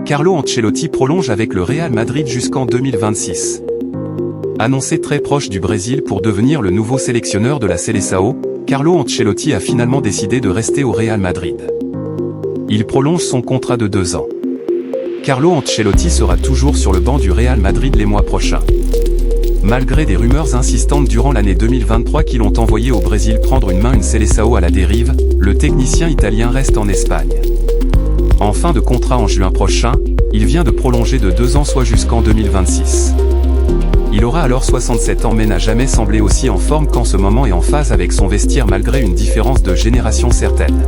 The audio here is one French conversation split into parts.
Carlo Ancelotti prolonge avec le Real Madrid jusqu'en 2026. Annoncé très proche du Brésil pour devenir le nouveau sélectionneur de la Seleção, Carlo Ancelotti a finalement décidé de rester au Real Madrid. Il prolonge son contrat de 2 ans. Carlo Ancelotti sera toujours sur le banc du Real Madrid les mois prochains. Malgré des rumeurs insistantes durant l'année 2023 qui l'ont envoyé au Brésil prendre une Seleção à la dérive, le technicien italien reste en Espagne. En fin de contrat en juin prochain, il vient de prolonger de 2 ans soit jusqu'en 2026. Il aura alors 67 ans mais n'a jamais semblé aussi en forme qu'en ce moment et en phase avec son vestiaire malgré une différence de génération certaine.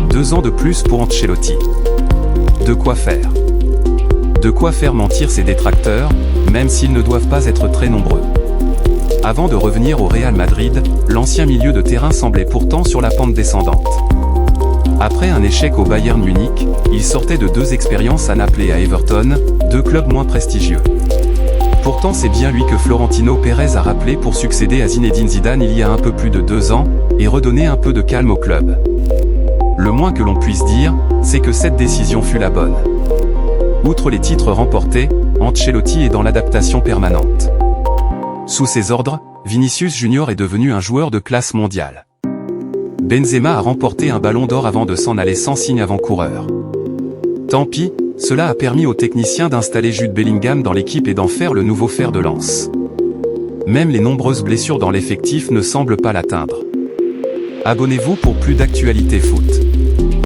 2 ans de plus pour Ancelotti. De quoi faire. De quoi faire mentir ses détracteurs, même s'ils ne doivent pas être très nombreux. Avant de revenir au Real Madrid, l'ancien milieu de terrain semblait pourtant sur la pente descendante. Après un échec au Bayern Munich, il sortait de 2 expériences à Naples et à Everton, 2 clubs moins prestigieux. Pourtant c'est bien lui que Florentino Pérez a rappelé pour succéder à Zinedine Zidane il y a un peu plus de 2 ans, et redonner un peu de calme au club. Le moins que l'on puisse dire, c'est que cette décision fut la bonne. Outre les titres remportés, Ancelotti est dans l'adaptation permanente. Sous ses ordres, Vinicius Junior est devenu un joueur de classe mondiale. Benzema a remporté un ballon d'or avant de s'en aller sans signe avant-coureur. Tant pis, cela a permis aux techniciens d'installer Jude Bellingham dans l'équipe et d'en faire le nouveau fer de lance. Même les nombreuses blessures dans l'effectif ne semblent pas l'atteindre. Abonnez-vous pour plus d'actualités foot.